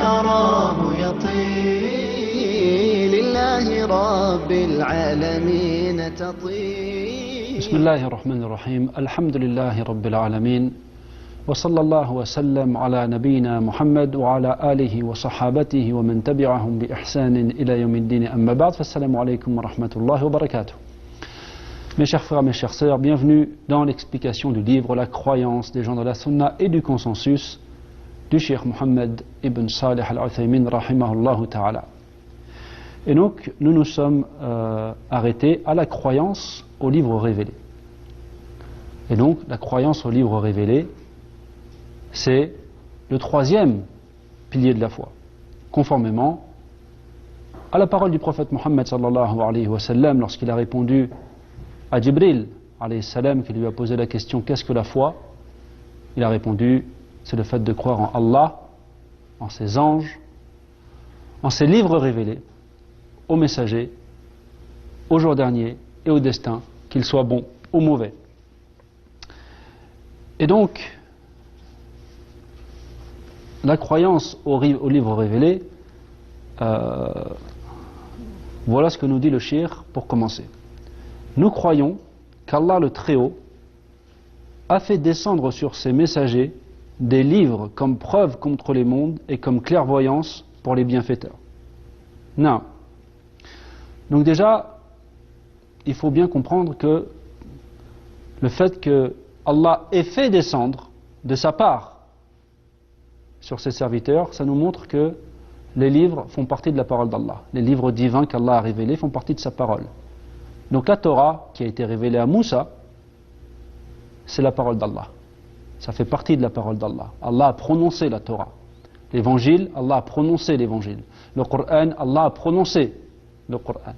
أراه يطير لله رب العالمين تطير. بسم الله الرحمن الرحيم. الحمد لله رب العالمين، وصلى الله وسلم على نبينا محمد وعلى آله وصحابته ومن تبعهم بإحسان إلى يوم الدين. أما بعد، فالسلام عليكم ورحمة الله وبركاته. Mes chers frères, mes chères sœurs, bienvenue dans l'explication du livre La croyance des gens de la Sunna et du consensus du Cheikh Mohammed ibn Salih al-Uthaymin rahimahullah ta'ala. Et donc, nous nous sommes arrêtés à la croyance au livre révélé. Et donc, la croyance au livre révélé, c'est le troisième pilier de la foi, conformément à la parole du prophète Mohammed sallallahu alayhi wa sallam lorsqu'il a répondu à Jibril alayhi salam qui lui a posé la question qu'est-ce que la foi? Il a répondu c'est le fait de croire en Allah, en ses anges, en ses livres révélés, aux messagers, au jour dernier et au destin, qu'ils soient bons ou mauvais. Et donc, la croyance au livre révélé, voilà ce que nous dit le Cheikh pour commencer. Nous croyons qu'Allah le Très-Haut a fait descendre sur ses messagers des livres comme preuve contre les mondes et comme clairvoyance pour les bienfaiteurs. Non. Donc déjà, il faut bien comprendre que le fait que Allah ait fait descendre de sa part sur ses serviteurs, ça nous montre que les livres font partie de la parole d'Allah. Les livres divins qu'Allah a révélés font partie de sa parole. Donc la Torah, qui a été révélée à Moussa, c'est la parole d'Allah. Ça fait partie de la parole d'Allah. Allah a prononcé la Torah. L'évangile, Allah a prononcé l'évangile. Le Coran, Allah a prononcé le Coran.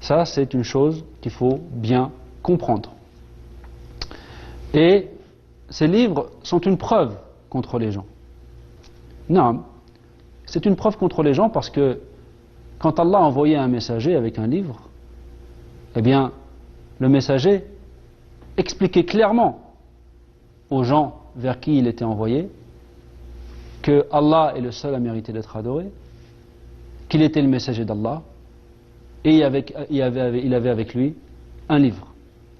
Ça, c'est une chose qu'il faut bien comprendre. Et ces livres sont une preuve contre les gens. Non, c'est une preuve contre les gens parce que quand Allah a envoyé un messager avec un livre, eh bien, le messager expliquait clairement aux gens vers qui il était envoyé que Allah est le seul à mériter d'être adoré, qu'il était le messager d'Allah et il avait avec lui un livre.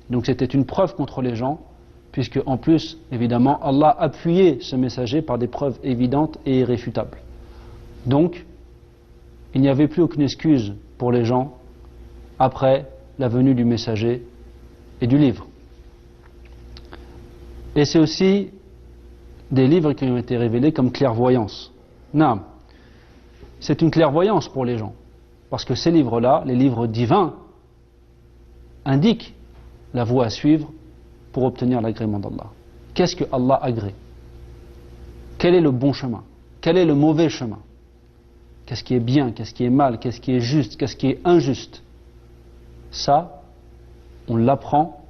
Donc c'était une preuve contre les gens, puisque en plus, évidemment, Allah appuyait ce messager par des preuves évidentes et irréfutables. Donc, il n'y avait plus aucune excuse pour les gens après la venue du messager et du livre. Et c'est aussi des livres qui ont été révélés comme clairvoyance. Non, c'est une clairvoyance pour les gens, parce que ces livres-là, les livres divins, indiquent la voie à suivre pour obtenir l'agrément d'Allah. Qu'est-ce que Allah agrée? Quel est le bon chemin? Quel est le mauvais chemin? Qu'est-ce qui est bien? Qu'est-ce qui est mal? Qu'est-ce qui est juste? Qu'est-ce qui est injuste? Ça, on l'apprend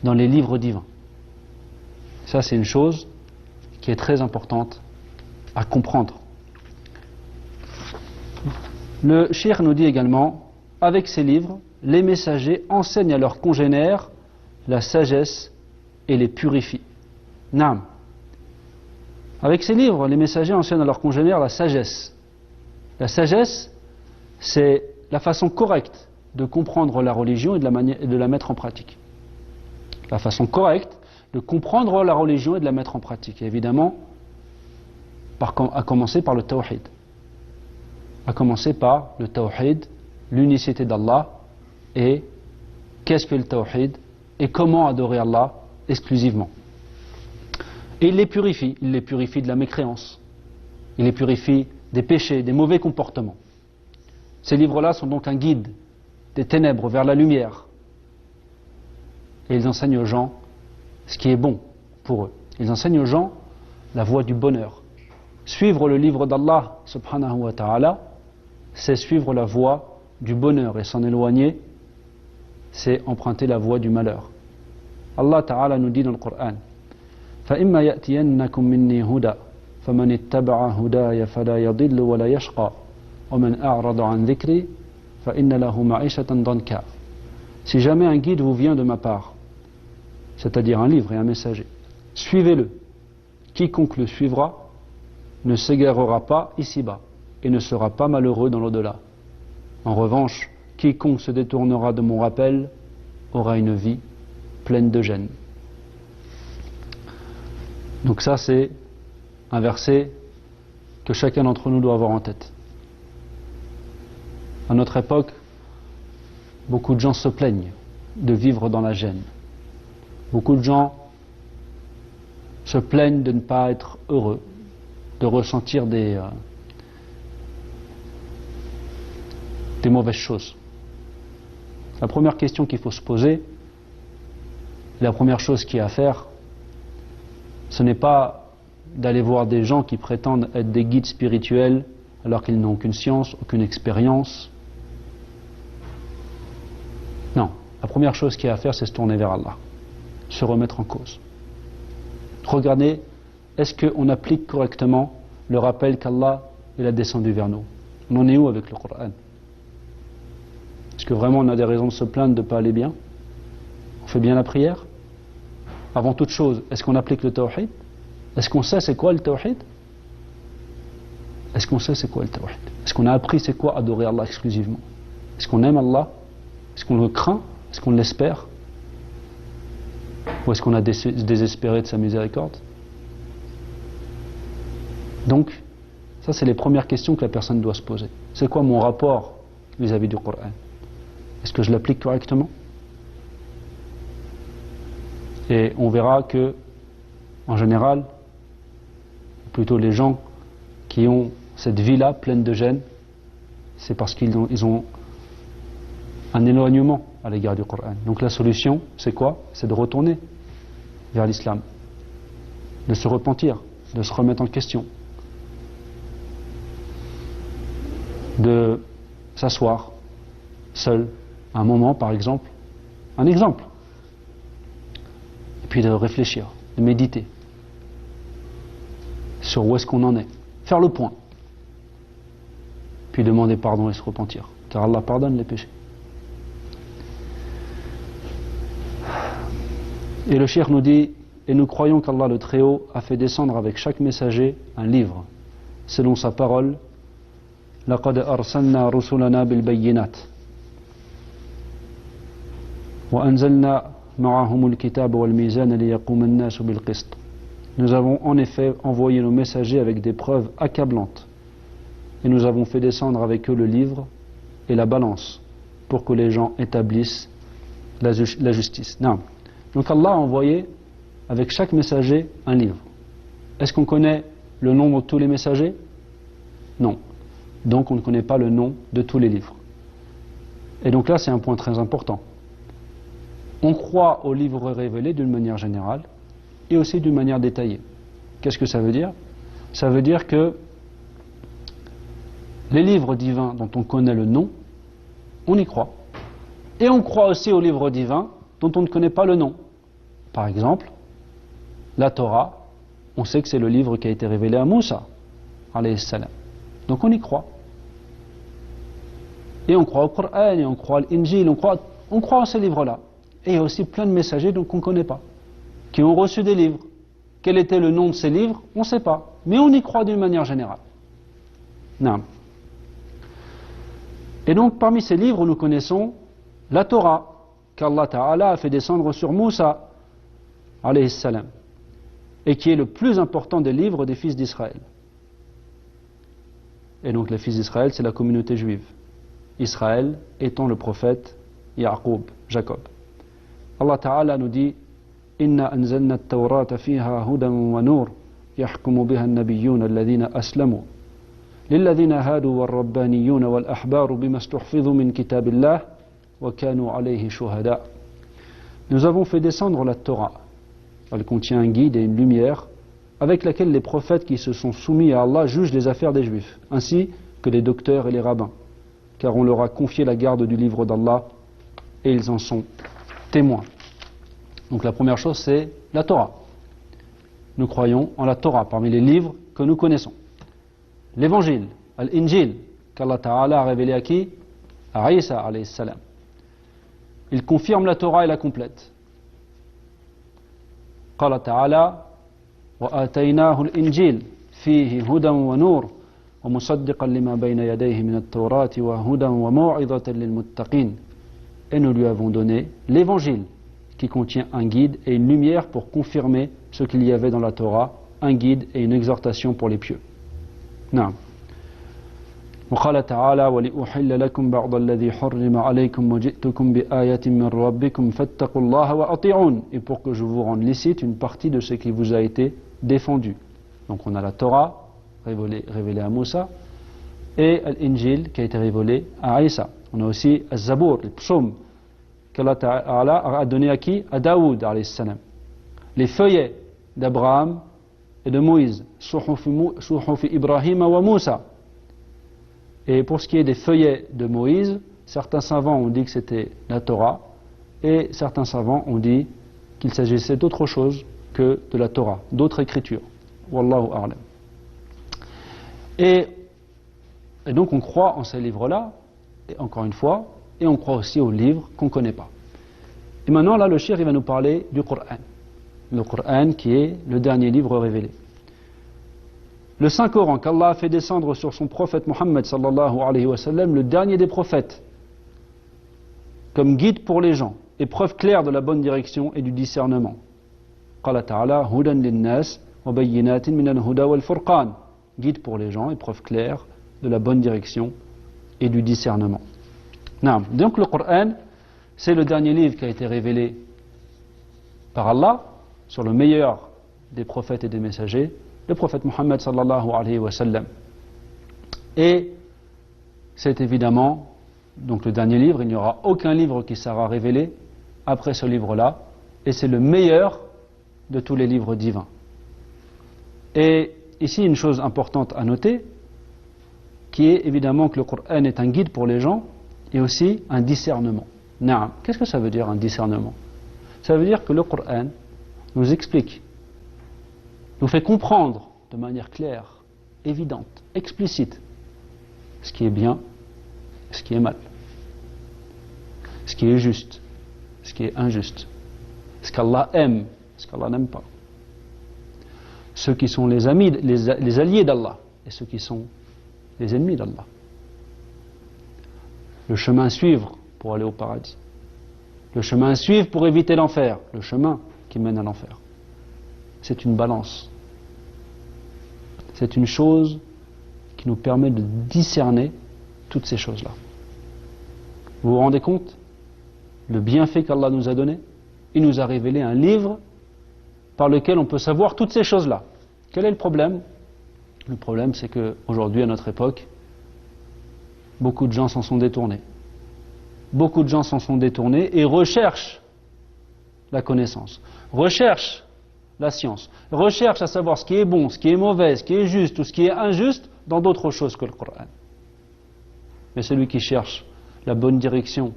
dans les livres divins. Ça, c'est une chose qui est très importante à comprendre. Le Cheikh nous dit également, avec ces livres, les messagers enseignent à leurs congénères la sagesse et les purifient. Naam. Avec ces livres, les messagers enseignent à leurs congénères la sagesse. La sagesse, c'est la façon correcte de comprendre la religion et de la mettre en pratique. La façon correcte de comprendre la religion et de la mettre en pratique. Et évidemment, à commencer par le tawhid. À commencer par le tawhid, l'unicité d'Allah, et qu'est-ce que le tawhid, et comment adorer Allah exclusivement. Et il les purifie de la mécréance, il les purifie des péchés, des mauvais comportements. Ces livres-là sont donc un guide des ténèbres vers la lumière. Et ils enseignent aux gens ce qui est bon pour eux. Ils enseignent aux gens la voie du bonheur. Suivre le livre d'Allah, subhanahu wa ta'ala, c'est suivre la voie du bonheur, et s'en éloigner, c'est emprunter la voie du malheur. Allah ta'ala nous dit dans le Coran, فَإِمَّا يَأْتِيَنَّكُم مِّنِّي هُدًى فَمَنِ اتَّبَعَ هُدَايَ فَلَا يَضِلُّ وَلَا يَشْقَى وَمَنْ أَعْرَضَ عَنْ ذِكْرِي فَإِنَّ لَهُ مَعِيشَةً ضَنْكًا. Si jamais un guide vous vient de ma part, c'est-à-dire un livre et un messager, suivez-le. Quiconque le suivra ne s'égarera pas ici-bas et ne sera pas malheureux dans l'au-delà. En revanche, quiconque se détournera de mon rappel aura une vie pleine de gêne. Donc ça, c'est un verset que chacun d'entre nous doit avoir en tête. À notre époque, beaucoup de gens se plaignent de vivre dans la gêne. Beaucoup de gens se plaignent de ne pas être heureux, de ressentir des mauvaises choses. La première question qu'il faut se poser, la première chose qu'il y a à faire, ce n'est pas d'aller voir des gens qui prétendent être des guides spirituels alors qu'ils n'ont aucune science, aucune expérience. Non, la première chose qu'il y a à faire, c'est se tourner vers Allah, se remettre en cause. Regardez, est-ce qu'on applique correctement le rappel qu'Allah a descendu vers nous? On en est où avec le Coran? Est-ce que vraiment on a des raisons de se plaindre de ne pas aller bien? On fait bien la prière? Avant toute chose, est-ce qu'on applique le tawhid? Est-ce qu'on sait c'est quoi le tawhid? Est-ce qu'on sait c'est quoi le tawhid? Est-ce qu'on a appris c'est quoi adorer Allah exclusivement? Est-ce qu'on aime Allah? Est-ce qu'on le craint? Est-ce qu'on l'espère? Ou est-ce qu'on a désespéré de sa miséricorde? Donc, ça c'est les premières questions que la personne doit se poser. C'est quoi mon rapport vis-à-vis du Coran? Est-ce que je l'applique correctement? Et on verra que, en général, plutôt les gens qui ont cette vie-là pleine de gêne, c'est parce qu'ils ont un éloignement à l'égard du Coran. Donc la solution, c'est quoi? C'est de retourner vers l'islam, de se repentir, de se remettre en question, de s'asseoir seul un moment, par exemple, un exemple, et puis de réfléchir, de méditer sur où est-ce qu'on en est, faire le point, puis demander pardon et se repentir, car Allah pardonne les péchés. Et le cheikh nous dit, et nous croyons qu'Allah le Très-Haut a fait descendre avec chaque messager un livre, selon sa parole, لقد أرسلنا رسلنا بالبينات وأنزلنا معهم الكتاب والميزان ليقوم الناس بالقسط. Nous avons en effet envoyé nos messagers avec des preuves accablantes et nous avons fait descendre avec eux le livre et la balance pour que les gens établissent la justice. Non. Donc Allah a envoyé avec chaque messager un livre. Est-ce qu'on connaît le nom de tous les messagers? Non. Donc on ne connaît pas le nom de tous les livres. Et donc là c'est un point très important. On croit aux livres révélés d'une manière générale et aussi d'une manière détaillée. Qu'est-ce que ça veut dire? Ça veut dire que les livres divins dont on connaît le nom, on y croit. Et on croit aussi aux livres divins dont on ne connaît pas le nom. Par exemple, la Torah, on sait que c'est le livre qui a été révélé à Moussa, alayhi salam. Donc on y croit. Et on croit au Coran, et on croit à l'Injil, on croit à ces livres-là. Et il y a aussi plein de messagers qu'on ne connaît pas, qui ont reçu des livres. Quel était le nom de ces livres? On ne sait pas. Mais on y croit d'une manière générale. Non. Et donc parmi ces livres, nous connaissons la Torah, qu'Allah Ta'ala a fait descendre sur Moussa, alayhi salam, et qui est le plus important des livres des fils d'Israël. Et donc les fils d'Israël, c'est la communauté juive. Israël étant le prophète Yaqub, Jacob. Allah Ta'ala nous dit Inna anzalna at-taurata fiha hudan wa nur yahkumu biha an-nabiyyun alladhina aslamu lilladhina hadu war-rabbaniyun wal-ahbaru bima istuhfidhu min kitabillah wa kanu alayhi shuhada. Nous avons fait descendre la Torah. Elle contient un guide et une lumière avec laquelle les prophètes qui se sont soumis à Allah jugent les affaires des Juifs, ainsi que les docteurs et les rabbins, car on leur a confié la garde du livre d'Allah et ils en sont témoins. Donc la première chose, c'est la Torah. Nous croyons en la Torah, parmi les livres que nous connaissons. L'évangile, l'Injil, qu'Allah Ta'ala a révélé à qui? À Isa alayhi salam. Il confirme la Torah et la complète. قال تعالى وآتيناه الإنجيل فيه هدى ونور ومصدقا لما بين يديه من التوراة وهدى وموعظة للمتقين. Et nous lui avons donné l'évangile qui contient un guide et une lumière pour confirmer ce qu'il y avait dans la Torah, un guide et une exhortation pour les pieux. نعم. وقال تعالى ولأحل لكم بعض الذي حرم عليكم وجئتكم بآية من ربكم فاتقوا الله وأطيعون. Et pour que je vous rende licite une partie de ce qui vous a été défendu. Donc on a la Torah révélée à Moussa et l'Injil qui a été révélé à Isa. On a aussi Al-Zabour, le psaume qu'Allah Ta'ala a donné à qui? À Daoud alayhi salam. Les feuillets d'Abraham et de Moïse, Suhufi Ibrahim wa Moussa. Et pour ce qui est des feuillets de Moïse, certains savants ont dit que c'était la Torah et certains savants ont dit qu'il s'agissait d'autre chose que de la Torah, d'autres écritures. Wallahu a'lam. Et donc on croit en ces livres-là, et encore une fois, et on croit aussi aux livres qu'on ne connaît pas. Et maintenant là le cheikh il va nous parler du Coran. Le Coran qui est le dernier livre révélé. Le Saint-Coran qu'Allah a fait descendre sur son prophète Mohammed sallallahu alayhi wa sallam, le dernier des prophètes, comme guide pour les gens, et preuve claire de la bonne direction et du discernement. Qala ta'ala hudan lin-nas wa bayyinatin min al-huda wal-furqan. Guide pour les gens et preuve claire de la bonne direction et du discernement. Donc le Coran, c'est le dernier livre qui a été révélé par Allah sur le meilleur des prophètes et des messagers, le prophète Mohammed sallallahu alayhi wa sallam. Et c'est évidemment donc le dernier livre, il n'y aura aucun livre qui sera révélé après ce livre-là, et c'est le meilleur de tous les livres divins. Et ici une chose importante à noter, qui est évidemment que le Coran est un guide pour les gens et aussi un discernement. Naam. Qu'est-ce que ça veut dire un discernement? Ça veut dire que le Coran nous explique, nous fait comprendre de manière claire, évidente, explicite, ce qui est bien, ce qui est mal, ce qui est juste, ce qui est injuste, ce qu'Allah aime, ce qu'Allah n'aime pas, ceux qui sont les amis, les alliés d'Allah et ceux qui sont les ennemis d'Allah. Le chemin à suivre pour aller au paradis, le chemin à suivre pour éviter l'enfer, le chemin qui mène à l'enfer. C'est une balance. C'est une chose qui nous permet de discerner toutes ces choses-là. Vous vous rendez compte? Le bienfait qu'Allah nous a donné, il nous a révélé un livre par lequel on peut savoir toutes ces choses-là. Quel est le problème? Le problème, c'est qu'aujourd'hui, à notre époque, beaucoup de gens s'en sont détournés. Beaucoup de gens s'en sont détournés et recherchent la connaissance, recherchent la science, recherchent à savoir ce qui est bon, ce qui est mauvais, ce qui est juste ou ce qui est injuste dans d'autres choses que le Coran. Mais celui qui cherche la bonne direction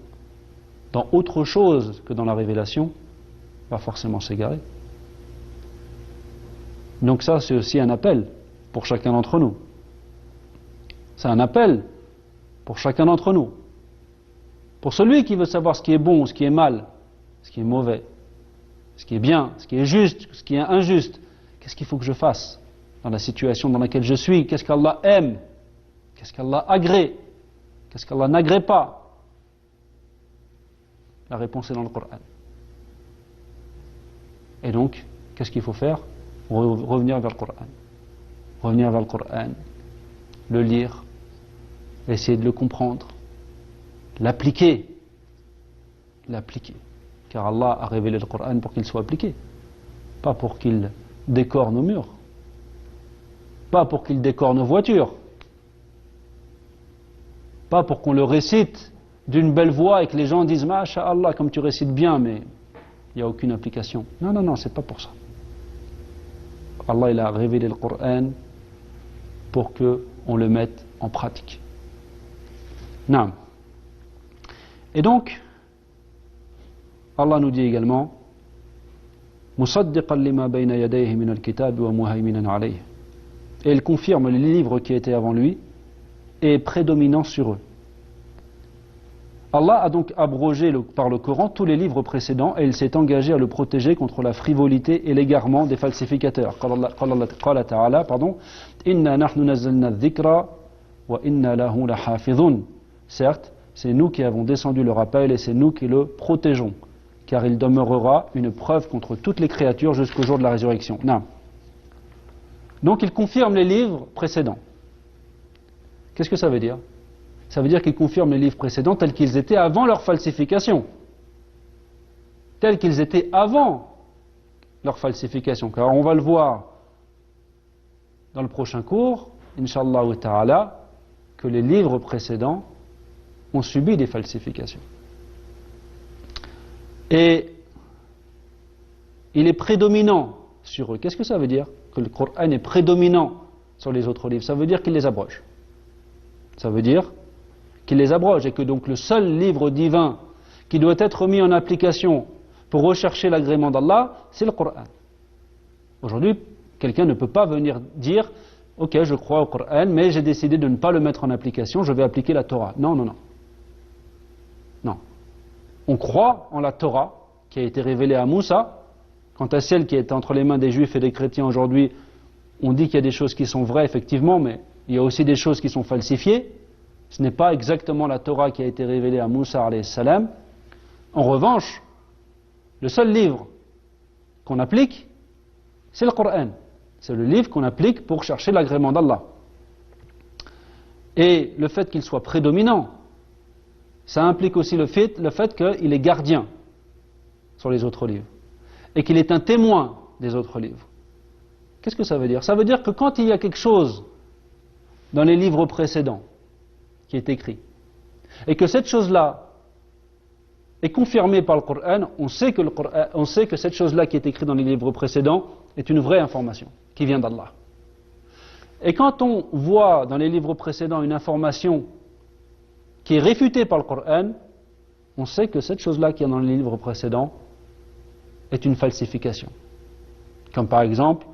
dans autre chose que dans la révélation va forcément s'égarer. Donc ça, c'est aussi un appel pour chacun d'entre nous. C'est un appel pour chacun d'entre nous. Pour celui qui veut savoir ce qui est bon, ce qui est mal, ce qui est mauvais, ce qui est bien, ce qui est juste, ce qui est injuste, qu'est-ce qu'il faut que je fasse dans la situation dans laquelle je suis? Qu'est-ce qu'Allah aime? Qu'est-ce qu'Allah agrée? Qu'est-ce qu'Allah n'agrée pas? La réponse est dans le Coran. Et donc, qu'est-ce qu'il faut faire? Revenir vers le Coran. Revenir vers le Coran, le lire, essayer de le comprendre, l'appliquer. L'appliquer. Car Allah a révélé le Coran pour qu'il soit appliqué. Pas pour qu'il décore nos murs. Pas pour qu'il décore nos voitures. Pas pour qu'on le récite d'une belle voix et que les gens disent Masha'Allah, comme tu récites bien, mais il n'y a aucune application. Non, non, non, c'est pas pour ça. Allah il a révélé le Coran pour qu'on le mette en pratique. Non. Et donc, Allah nous dit également مُصَدِّقًا لِمَا بَيْنَ يَدَيْهِ مِنَ الْكِتَابِ وَمُهَيْمِنًا عَلَيْهِ. Et il confirme les livres qui étaient avant lui et est prédominant sur eux. Allah a donc abrogé par le Coran tous les livres précédents et il s'est engagé à le protéger contre la frivolité et l'égarement des falsificateurs. Qala ta'ala, Inna nahnu nazzalna dhikra wa inna lahu lahafidhun. Certes, c'est nous qui avons descendu le rappel et c'est nous qui le protégeons, car il demeurera une preuve contre toutes les créatures jusqu'au jour de la résurrection. Non. Donc il confirme les livres précédents. Qu'est-ce que ça veut dire? Ça veut dire qu'il confirme les livres précédents tels qu'ils étaient avant leur falsification. Tels qu'ils étaient avant leur falsification. Car on va le voir dans le prochain cours, Inch'Allah ta'ala, que les livres précédents ont subi des falsifications. Et il est prédominant sur eux. Qu'est-ce que ça veut dire? Que le Coran est prédominant sur les autres livres. Ça veut dire qu'il les abroge. Ça veut dire qu'il les abroge et que donc le seul livre divin qui doit être mis en application pour rechercher l'agrément d'Allah, c'est le Coran. Aujourd'hui, quelqu'un ne peut pas venir dire « Ok, je crois au Coran, mais j'ai décidé de ne pas le mettre en application, je vais appliquer la Torah. » Non, non, non. Non. On croit en la Torah qui a été révélée à Moussa. Quant à celle qui est entre les mains des Juifs et des chrétiens aujourd'hui, on dit qu'il y a des choses qui sont vraies, effectivement, mais il y a aussi des choses qui sont falsifiées. Ce n'est pas exactement la Torah qui a été révélée à Moussa alayhi salam. En revanche, le seul livre qu'on applique, c'est le Coran. C'est le livre qu'on applique pour chercher l'agrément d'Allah. Et le fait qu'il soit prédominant, ça implique aussi le fait qu'il est gardien sur les autres livres. Et qu'il est un témoin des autres livres. Qu'est-ce que ça veut dire? Ça veut dire que quand il y a quelque chose dans les livres précédents qui est écrit, et que cette chose-là est confirmée par le Coran, on sait que cette chose-là qui est écrite dans les livres précédents est une vraie information qui vient d'Allah. Et quand on voit dans les livres précédents une information qui est réfutée par le Coran, on sait que cette chose-là qui est dans les livres précédents est une falsification. Comme par exemple,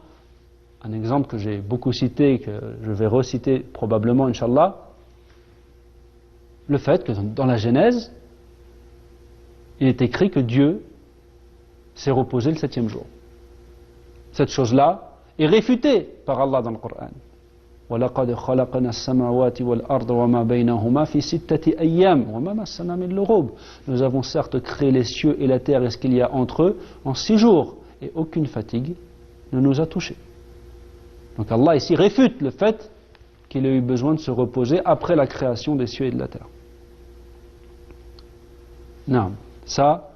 un exemple que j'ai beaucoup cité, que je vais reciter probablement, Inch'Allah, le fait que dans la Genèse, il est écrit que Dieu s'est reposé le 7e jour. Cette chose-là est réfutée par Allah dans le Coran. وَلَقَدْ خَلَقْنَا السَّمَاوَاتِ وَالْأَرْضَ وَمَا بَيْنَهُمَا فِي سِتَّةِ أَيَّامٍ وَمَا مَسَّنَا مِن لُغُوبٍ. Nous avons certes créé les cieux et la terre et ce qu'il y a entre eux en 6 jours, et aucune fatigue ne nous a touchés. Donc Allah ici réfute le fait qu'il ait eu besoin de se reposer après la création des cieux et de la terre. Non, ça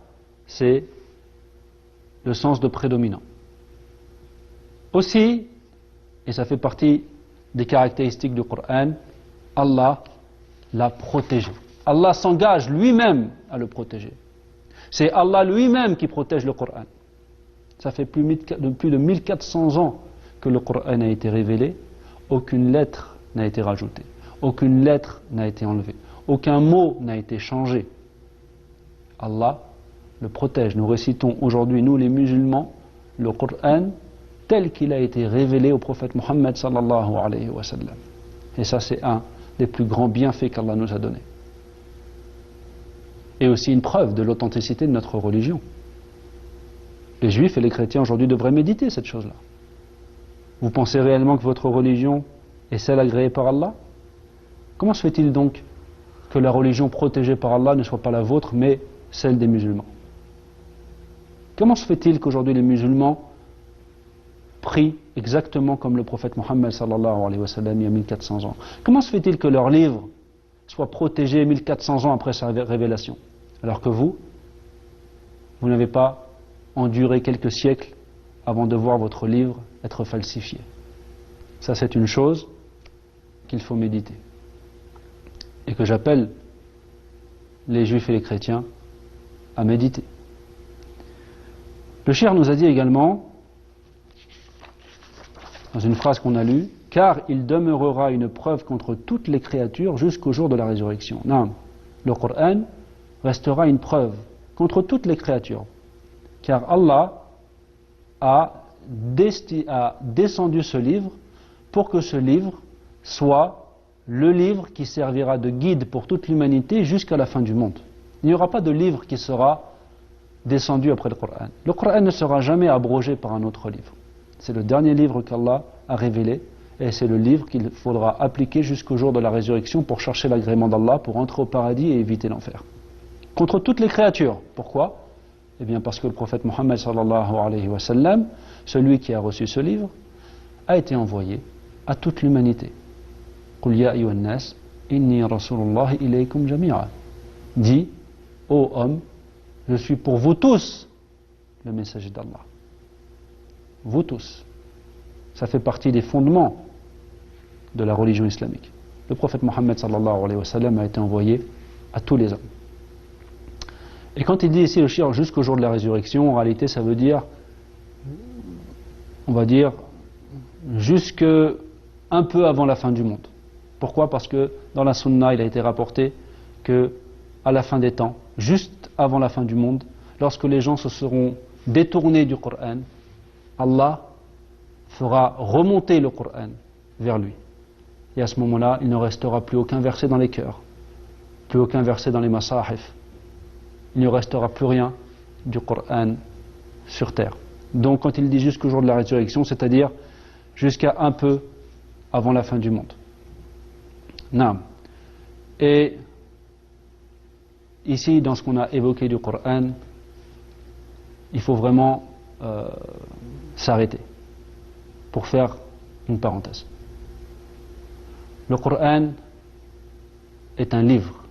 c'est le sens de prédominant. Aussi, et ça fait partie des caractéristiques du Coran, Allah l'a protégé. Allah s'engage lui-même à le protéger. C'est Allah lui-même qui protège le Coran. Ça fait plus de 1400 ans que le Coran a été révélé, aucune lettre n'a été rajoutée, aucune lettre n'a été enlevée, aucun mot n'a été changé. Allah le protège. Nous récitons aujourd'hui, nous les musulmans, le Coran tel qu'il a été révélé au prophète Mohammed sallallahu alayhi wa sallam. Et ça c'est un des plus grands bienfaits qu'Allah nous a donnés. Et aussi une preuve de l'authenticité de notre religion. Les juifs et les chrétiens aujourd'hui devraient méditer cette chose-là. Vous pensez réellement que votre religion est celle agréée par Allah? Comment se fait-il donc que la religion protégée par Allah ne soit pas la vôtre mais celle des musulmans? Comment se fait-il qu'aujourd'hui les musulmans prient exactement comme le prophète Mohammed sallallahu alayhi wa sallam il y a 1400 ans? Comment se fait-il que leur livre soit protégé 1400 ans après sa révélation, alors que vous n'avez pas enduré quelques siècles avant de voir votre livre être falsifié? Ça c'est une chose qu'il faut méditer et que j'appelle les juifs et les chrétiens à méditer. Le cheikh nous a dit également, dans une phrase qu'on a lue, car il demeurera une preuve contre toutes les créatures jusqu'au jour de la résurrection. Non, le Coran restera une preuve contre toutes les créatures, car Allah a descendu ce livre pour que ce livre soit le livre qui servira de guide pour toute l'humanité jusqu'à la fin du monde. Il n'y aura pas de livre qui sera descendu après le Coran. Le Coran ne sera jamais abrogé par un autre livre. C'est le dernier livre qu'Allah a révélé et c'est le livre qu'il faudra appliquer jusqu'au jour de la résurrection pour chercher l'agrément d'Allah, pour entrer au paradis et éviter l'enfer. Contre toutes les créatures. Pourquoi? Eh bien parce que le prophète Mohammed sallallahu alayhi wa sallam, celui qui a reçu ce livre, a été envoyé à toute l'humanité. Qul ya ayyuhan nas, inni rasulullahi ilaykum jami'a. Dis, ô homme, je suis pour vous tous le messager d'Allah. Vous tous. Ça fait partie des fondements de la religion islamique. Le prophète Mohammed sallallahu alayhi wa sallam a été envoyé à tous les hommes. Et quand il dit ici le shir jusqu'au jour de la résurrection, en réalité ça veut dire, on va dire, jusque un peu avant la fin du monde. Pourquoi? Parce que dans la sunna il a été rapporté que à la fin des temps, juste avant la fin du monde, lorsque les gens se seront détournés du Coran, Allah fera remonter le Coran vers lui. Et à ce moment-là, il ne restera plus aucun verset dans les cœurs, plus aucun verset dans les masahif. Il ne restera plus rien du Coran sur terre. Donc quand il dit jusqu'au jour de la résurrection, c'est-à-dire jusqu'à un peu avant la fin du monde. Naam. Et ici, dans ce qu'on a évoqué du Coran, il faut vraiment s'arrêter pour faire une parenthèse. Le Coran est un livre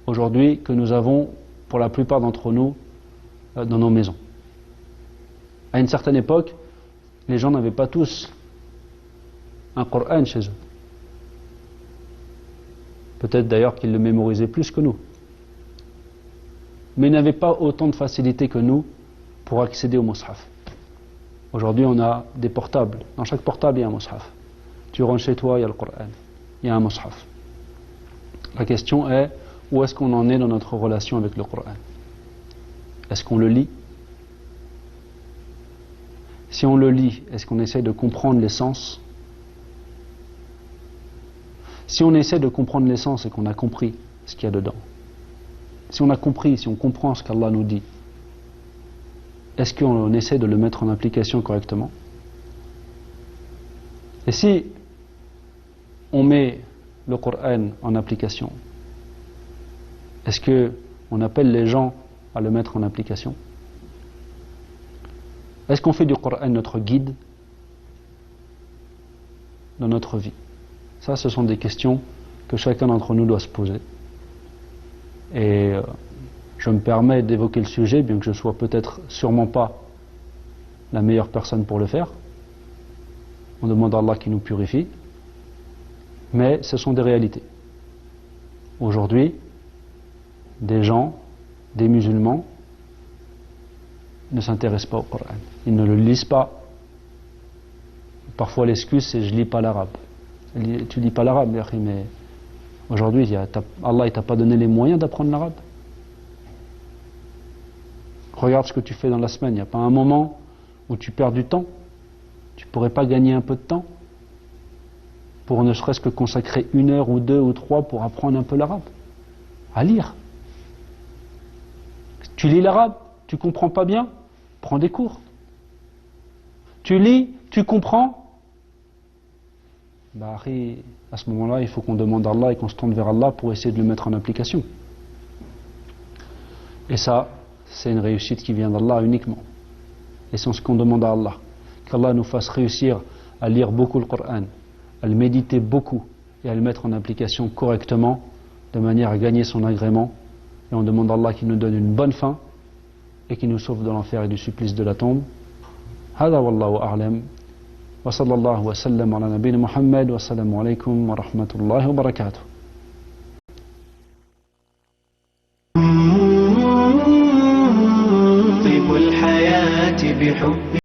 aujourd'hui que nous avons pour la plupart d'entre nous dans nos maisons. À une certaine époque, les gens n'avaient pas tous un Coran chez eux. Peut-être d'ailleurs qu'ils le mémorisaient plus que nous. Mais ils n'avaient pas autant de facilité que nous pour accéder au mushaf. Aujourd'hui, on a des portables. Dans chaque portable, il y a un mushaf. Tu rentres chez toi, il y a le Coran. Il y a un mushaf. La question est, où est-ce qu'on en est dans notre relation avec le Coran? Est-ce qu'on le lit? Si on le lit, est-ce qu'on essaie de comprendre l'essence? Si on essaie de comprendre l'essence et qu'on a compris ce qu'il y a dedans, si on a compris, si on comprend ce qu'Allah nous dit, est-ce qu'on essaie de le mettre en application correctement? Et si on met le Coran en application, est-ce qu'on appelle les gens à le mettre en application? Est-ce qu'on fait du Coran notre guide dans notre vie? Ça, ce sont des questions que chacun d'entre nous doit se poser. Et je me permets d'évoquer le sujet, bien que je ne sois peut-être sûrement pas la meilleure personne pour le faire. On demande à Allah qui nous purifie. Mais ce sont des réalités. Aujourd'hui, des gens, des musulmans, ne s'intéressent pas au Coran. Ils ne le lisent pas. Parfois l'excuse c'est je lis pas l'arabe. Tu lis pas l'arabe, mais aujourd'hui Allah ne t'a pas donné les moyens d'apprendre l'arabe. Regarde ce que tu fais dans la semaine. Il n'y a pas un moment où tu perds du temps. Tu pourrais pas gagner un peu de temps pour ne serait-ce que consacrer 1 heure ou 2 ou 3 pour apprendre un peu l'arabe, à lire. Tu lis l'arabe, tu comprends pas bien, prends des cours. Tu lis, tu comprends, à ce moment-là, il faut qu'on demande à Allah et qu'on se tourne vers Allah pour essayer de le mettre en application. Et ça, c'est une réussite qui vient d'Allah uniquement. Et c'est ce qu'on demande à Allah. Qu'Allah nous fasse réussir à lire beaucoup le Coran, à le méditer beaucoup et à le mettre en application correctement, de manière à gagner son agrément. Et on demande à Allah qu'il nous donne une bonne fin et qu'il nous sauve de l'enfer et du supplice de la tombe. هذا والله أعلم وصلى الله وسلم على نبينا محمد والسلام عليكم ورحمة الله وبركاته. طيب الحياة بحب